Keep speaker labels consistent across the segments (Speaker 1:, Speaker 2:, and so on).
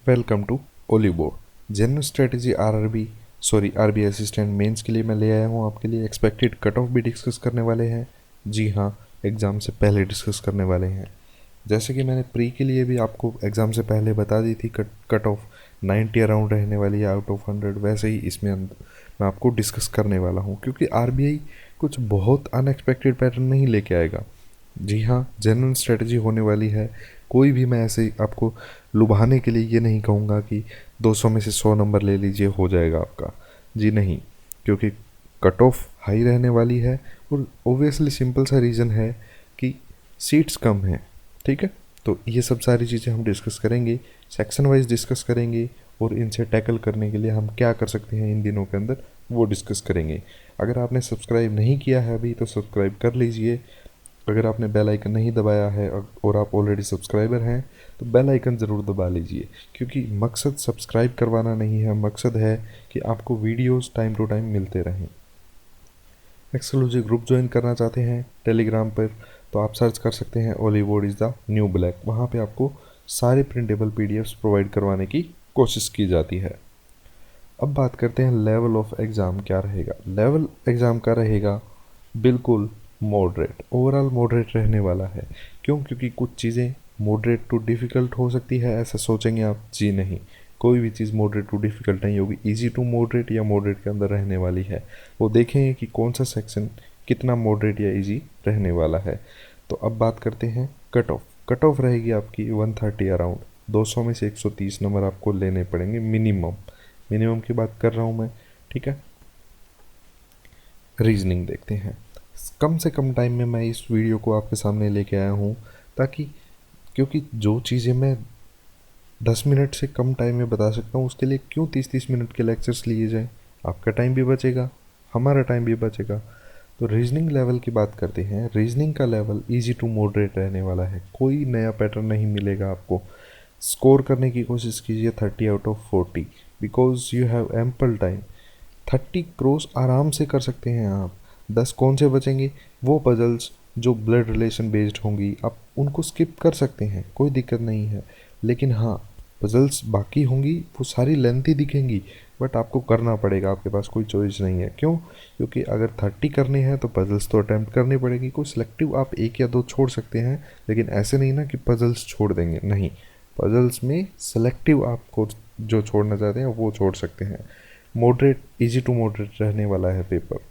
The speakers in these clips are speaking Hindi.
Speaker 1: Welcome to Oliveboard general strategy RB assistant mains के लिए मैं ले आया हूँ आपके लिए एक्सपेक्टेड कट ऑफ भी डिस्कस करने वाले हैं। जी हाँ, एग्ज़ाम से पहले डिस्कस करने वाले हैं। जैसे कि मैंने प्री के लिए भी आपको एग्ज़ाम से पहले बता दी थी कट ऑफ 90 अराउंड रहने वाली है आउट ऑफ 100, वैसे ही इसमें मैं आपको डिस्कस करने वाला हूँ क्योंकि आरबीआई कुछ बहुत अनएक्सपेक्टेड पैटर्न नहीं लेके आएगा। जी हाँ, जनरल स्ट्रेटजी होने वाली है। कोई भी मैं ऐसे आपको लुभाने के लिए ये नहीं कहूँगा कि 200 में से 100 नंबर ले लीजिए हो जाएगा आपका। जी नहीं, क्योंकि कट ऑफ हाई रहने वाली है और ओबियसली सिंपल सा रीज़न है कि सीट्स कम हैं। ठीक है, तो ये सब सारी चीज़ें हम डिस्कस करेंगे, सेक्शन वाइज डिस्कस करेंगे और इनसे टैकल करने के लिए हम क्या कर सकते हैं इन दिनों के अंदर वो डिस्कस करेंगे। अगर आपने सब्सक्राइब नहीं किया है अभी तो सब्सक्राइब कर लीजिए। अगर आपने बेल आइकन नहीं दबाया है और आप ऑलरेडी सब्सक्राइबर हैं तो बेल आइकन ज़रूर दबा लीजिए, क्योंकि मकसद सब्सक्राइब करवाना नहीं है, मकसद है कि आपको वीडियोस टाइम टू टाइम मिलते रहें। एक्सक्लूसिव ग्रुप ज्वाइन करना चाहते हैं टेलीग्राम पर तो आप सर्च कर सकते हैं Ollywood is the new black. वहाँ पे आपको सारे प्रिंटेबल पीडीएफ्स प्रोवाइड करवाने की कोशिश की जाती है। अब बात करते हैं लेवल ऑफ एग्ज़ाम क्या रहेगा। लेवल एग्ज़ाम का रहेगा बिल्कुल मॉडरेट, ओवरऑल मॉडरेट रहने वाला है। क्यों? क्योंकि कुछ चीज़ें मॉडरेट टू डिफ़िकल्ट हो सकती है, ऐसा सोचेंगे आप। जी नहीं, कोई भी चीज़ मॉडरेट टू डिफ़िकल्ट नहीं होगी, इजी टू मॉडरेट या मॉडरेट के अंदर रहने वाली है। वो देखेंगे कि कौन सा सेक्शन कितना मॉडरेट या इजी रहने वाला है। तो अब बात करते हैं कट ऑफ। कट ऑफ रहेगी आपकी 130 अराउंड। 200 में से 130 नंबर आपको लेने पड़ेंगे मिनिमम। मिनिमम की बात कर रहा हूँ मैं, ठीक है। रीजनिंग देखते हैं। कम से कम टाइम में मैं इस वीडियो को आपके सामने लेके आया हूँ ताकि, क्योंकि जो चीज़ें मैं 10 मिनट से कम टाइम में बता सकता हूँ उसके लिए क्यों 30-30 मिनट के लेक्चर्स लिए जाएं। आपका टाइम भी बचेगा, हमारा टाइम भी बचेगा। तो रीजनिंग लेवल की बात करते हैं। रीजनिंग का लेवल इजी टू मॉडरेट रहने वाला है, कोई नया पैटर्न नहीं मिलेगा आपको। स्कोर करने की कोशिश कीजिए 30 out of 40 because you have ample time. 30 cross आराम से कर सकते हैं आप। 10 कौन से बचेंगे? वो पजल्स जो ब्लड रिलेशन बेस्ड होंगी, आप उनको स्किप कर सकते हैं, कोई दिक्कत नहीं है। लेकिन हाँ, पजल्स बाकी होंगी, वो सारी लेंथी दिखेंगी, बट आपको करना पड़ेगा, आपके पास कोई चॉइस नहीं है। क्यों? क्योंकि अगर 30 करने हैं तो पजल्स तो अटैम्प्ट करनी पड़ेगी। कोई सिलेक्टिव आप 1 या 2 छोड़ सकते हैं, लेकिन ऐसे नहीं ना कि पजल्स छोड़ देंगे, नहीं। पजल्स में सेलेक्टिव आपको जो छोड़ना चाहते हैं वो छोड़ सकते हैं। मॉडरेट, इजी टू मॉडरेट रहने वाला है पेपर।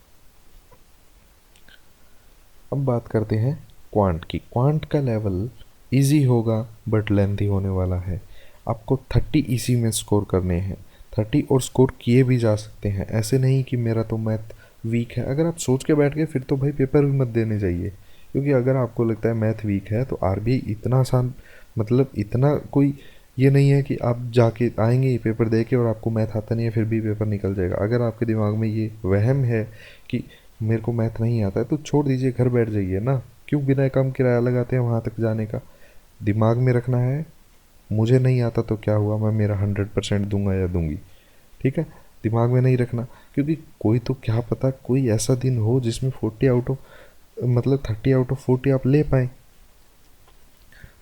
Speaker 1: अब बात करते हैं क्वांट की। क्वांट का लेवल इजी होगा बट लेंथी होने वाला है। आपको 30 इसी में स्कोर करने हैं, 30 और स्कोर किए भी जा सकते हैं। ऐसे नहीं कि मेरा तो मैथ वीक है, अगर आप सोच के बैठ गए फिर तो भाई पेपर भी मत देने जाइए। क्योंकि अगर आपको लगता है मैथ वीक है तो आरबीआई इतना आसान, मतलब इतना कोई ये नहीं है कि आप जाके आएंगे ये पेपर दे के और आपको मैथ आता नहीं है फिर भी पेपर निकल जाएगा। अगर आपके दिमाग में ये वहम है कि मेरे को मैथ नहीं आता है तो छोड़ दीजिए, घर बैठ जाइए ना। क्यों बिना कम किराया लगाते हैं वहाँ तक जाने का? दिमाग में रखना है, मुझे नहीं आता तो क्या हुआ, मैं मेरा 100% दूंगा या दूंगी। ठीक है, दिमाग में नहीं रखना। क्योंकि कोई तो क्या पता कोई ऐसा दिन हो जिसमें 40 आउट ऑफ, मतलब 30 आउट ऑफ 40 आप ले पाए।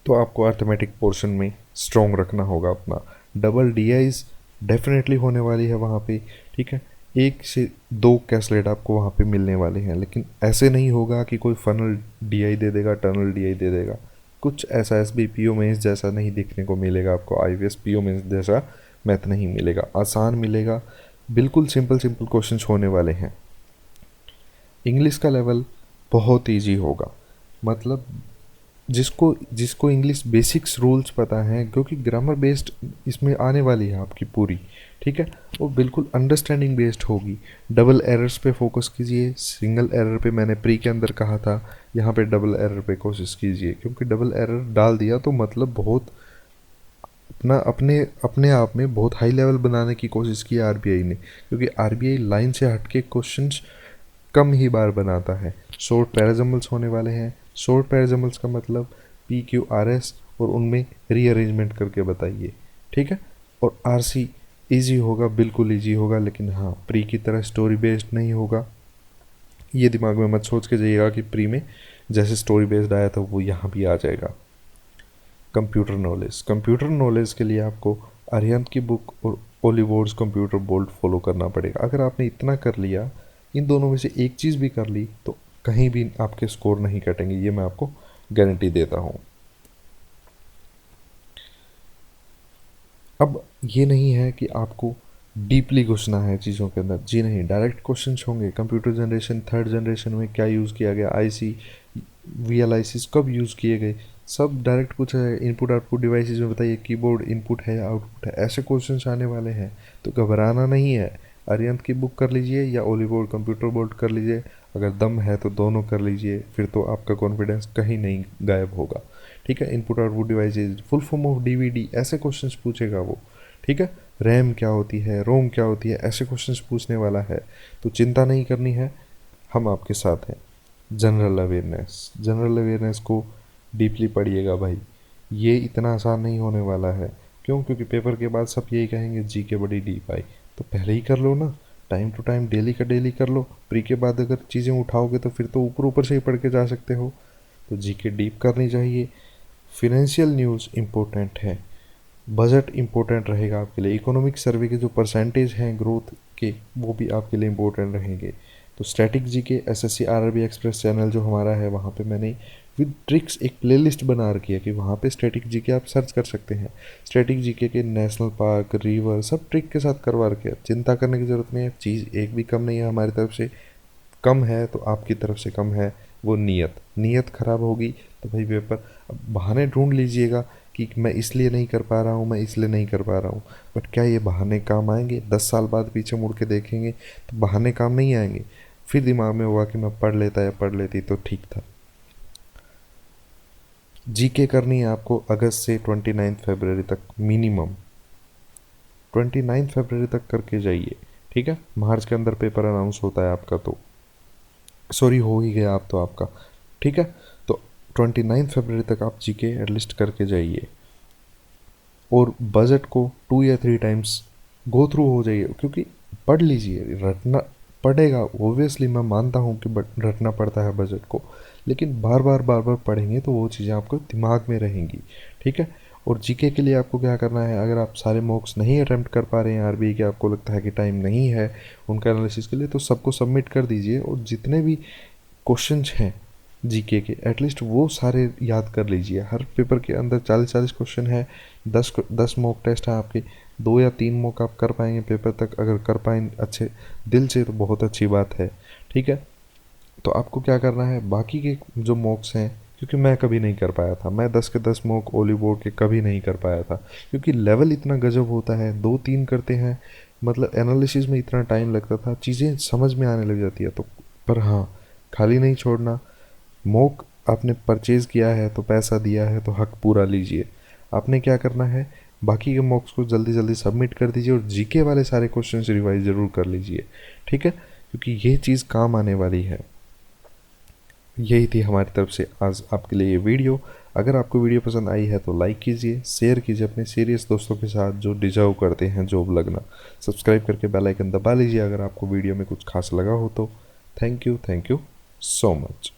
Speaker 1: तो आपको अर्थमेटिक पोर्शन में स्ट्रॉन्ग रखना होगा अपना। डबल डीआईज डेफिनेटली होने वाली है वहाँ पे, ठीक है। 1 से 2 कैसलेट आपको वहाँ पे मिलने वाले हैं, लेकिन ऐसे नहीं होगा कि कोई फनल डीआई दे देगा, टनल डीआई दे देगा। कुछ ऐसा S B P O mains जैसा नहीं देखने को मिलेगा आपको, I V S P O mains जैसा मैथ नहीं मिलेगा, आसान मिलेगा। बिल्कुल सिंपल सिंपल क्वेश्चंस होने वाले हैं। इंग्लिश का लेवल बहुत ईजी होगा, मतलब जिसको जिसको इंग्लिश बेसिक्स रूल्स पता हैं, क्योंकि ग्रामर बेस्ड इसमें आने वाली है आपकी पूरी, ठीक है। वो बिल्कुल अंडरस्टैंडिंग बेस्ड होगी। डबल एरर्स पे फोकस कीजिए, सिंगल एरर पे मैंने प्री के अंदर कहा था, यहाँ पे डबल एरर पे कोशिश कीजिए। क्योंकि डबल एरर डाल दिया तो मतलब बहुत अपना अपने अपने आप में बहुत हाई लेवल बनाने की कोशिश की आरबीआई ने। क्योंकि आरबीआई लाइन से हटके क्वेश्चंस कम ही बार बनाता है। शॉर्ट पैराजम्बल्स होने वाले हैं। शॉर्ट पैराजम्बल्स का मतलब पी क्यू आर एस, और उनमें रीअरेंजमेंट करके बताइए, ठीक है। और आर सी ईजी होगा, बिल्कुल ईजी होगा, लेकिन हाँ प्री की तरह स्टोरी बेस्ड नहीं होगा। ये दिमाग में मत सोच के जाइएगा कि प्री में जैसे स्टोरी बेस्ड आया था वो यहाँ भी आ जाएगा। कंप्यूटर नॉलेज, कंप्यूटर नॉलेज के लिए आपको आर्यन की बुक और ओलिवोर्स कंप्यूटर बोर्ड फॉलो करना पड़ेगा। अगर आपने इतना कर लिया, इन दोनों में से एक चीज़ भी कर ली, तो कहीं भी आपके स्कोर नहीं कटेंगे, ये मैं आपको गारंटी देता हूँ। अब ये नहीं है कि आपको डीपली घुसना है चीज़ों के अंदर, जी नहीं, डायरेक्ट क्वेश्चंस होंगे। कंप्यूटर जनरेशन, थर्ड जनरेशन में क्या यूज़ किया गया, आईसी, वीएलआईसी कब यूज़ किए गए, सब डायरेक्ट पूछा जाएगा। इनपुट आउटपुट डिवाइसेस में बताइए कीबोर्ड इनपुट है या आउटपुट है, ऐसे क्वेश्चंस आने वाले हैं, तो घबराना नहीं है। अरिहंत की बुक कर लीजिए या ओलिवोर्ड कंप्यूटर बोर्ड कर लीजिए, अगर दम है तो दोनों कर लीजिए, फिर तो आपका कॉन्फिडेंस कहीं नहीं गायब होगा। ठीक है, input output devices, full form of DVD, ऐसे क्वेश्चंस पूछेगा वो। ठीक है, रैम क्या होती है, रोम क्या होती है, ऐसे क्वेश्चंस पूछने वाला है, तो चिंता नहीं करनी है, हम आपके साथ हैं। जनरल अवेयरनेस, जनरल अवेयरनेस को डीपली पढ़िएगा भाई, ये इतना आसान नहीं होने वाला है। क्यों? क्योंकि पेपर के बाद सब यही कहेंगे जी के बड़ी डीप आई, तो पहले ही कर लो ना, टाइम टू टाइम डेली का डेली कर लो। प्री के बाद अगर चीज़ें उठाओगे तो फिर तो ऊपर ऊपर से ही पढ़ के जा सकते हो, तो जी के डीप करनी चाहिए। फिनेंशियल न्यूज़ इम्पोर्टेंट है, बजट इम्पोर्टेंट रहेगा आपके लिए, इकोनॉमिक सर्वे के जो परसेंटेज हैं ग्रोथ के, वो भी आपके लिए इम्पोर्टेंट रहेंगे। तो स्टैटिक जी के एसएससी आरआरबी एक्सप्रेस चैनल जो हमारा है, वहाँ पे मैंने विद ट्रिक्स एक प्लेलिस्ट बना रखी है कि वहाँ पे स्टैटिक जी के आप सर्च कर सकते हैं। स्टैटिक जी के नेशनल पार्क, रिवर, सब ट्रिक के साथ करवा रखे हैं, चिंता करने की ज़रूरत नहीं है। चीज़ एक भी कम नहीं है हमारी तरफ से, कम है तो आपकी तरफ से कम है, वो नीयत, नीयत ख़राब होगी तो भाई पेपर, अब बहाने ढूंढ लीजिएगा कि मैं इसलिए नहीं कर पा रहा हूँ, मैं इसलिए नहीं कर पा रहा हूँ, बट क्या ये बहाने काम आएंगे? 10 साल बाद पीछे मुड़ के देखेंगे तो बहाने काम नहीं आएंगे, फिर दिमाग में होगा कि मैं पढ़ लेता या पढ़ लेती तो ठीक था। जीके करनी है आपको अगस्त से 29 फरवरी तक मिनिमम, 29 फरवरी तक करके जाइए। ठीक है, मार्च के अंदर पेपर अनाउंस होता है आपका, तो सॉरी हो ही गया आप तो आपका। ठीक है, तो 29 फरवरी तक आप जीके एटलीस्ट करके जाइए, और बजट को 2 या 3 टाइम्स गो थ्रू हो जाइए, क्योंकि पढ़ लीजिए, रटना पड़ेगा ओबियसली, मैं मानता हूँ कि रटना पड़ता है बजट को, लेकिन बार बार पढ़ेंगे तो वो चीज़ें आपको दिमाग में रहेंगी। ठीक है, और जीके के लिए आपको क्या करना है, अगर आप सारे मॉक्स नहीं अटैम्प्ट कर पा रहे हैं आरबीआई के, आपको लगता है कि टाइम नहीं है उनका एनालिसिस के लिए, तो सबको सबमिट कर दीजिए, और जितने भी क्वेश्चंस हैं जीके के एटलीस्ट वो सारे याद कर लीजिए। हर पेपर के अंदर 40-40 क्वेश्चन है, 10 मॉक टेस्ट है आपके, 2 या 3 मॉक आप कर पाएंगे पेपर तक, अगर कर पाएँ अच्छे दिल से तो बहुत अच्छी बात है। ठीक है, तो आपको क्या करना है, बाकी के जो मॉक्स हैं, क्योंकि मैं कभी नहीं कर पाया था, मैं 10 के 10 मॉक ओली बोर्ड के कभी नहीं कर पाया था, क्योंकि लेवल इतना गजब होता है, 2-3 करते हैं, मतलब एनालिसिस में इतना टाइम लगता था, चीज़ें समझ में आने लग जाती है। तो पर हाँ, खाली नहीं छोड़ना, मॉक आपने परचेज़ किया है तो पैसा दिया है तो हक पूरा लीजिए। आपने क्या करना है, बाकी के मॉक्स को जल्दी जल्दी सबमिट कर दीजिए, और जीके वाले सारे क्वेश्चन रिवाइज ज़रूर कर लीजिए। ठीक है, क्योंकि ये चीज़ काम आने वाली है। यही थी हमारी तरफ से आज आपके लिए ये वीडियो। अगर आपको वीडियो पसंद आई है तो लाइक कीजिए, शेयर कीजिए अपने सीरियस दोस्तों के साथ जो डिजर्व करते हैं जॉब लगना। सब्सक्राइब करके बेल आइकन दबा लीजिए अगर आपको वीडियो में कुछ खास लगा हो तो। Thank you so much.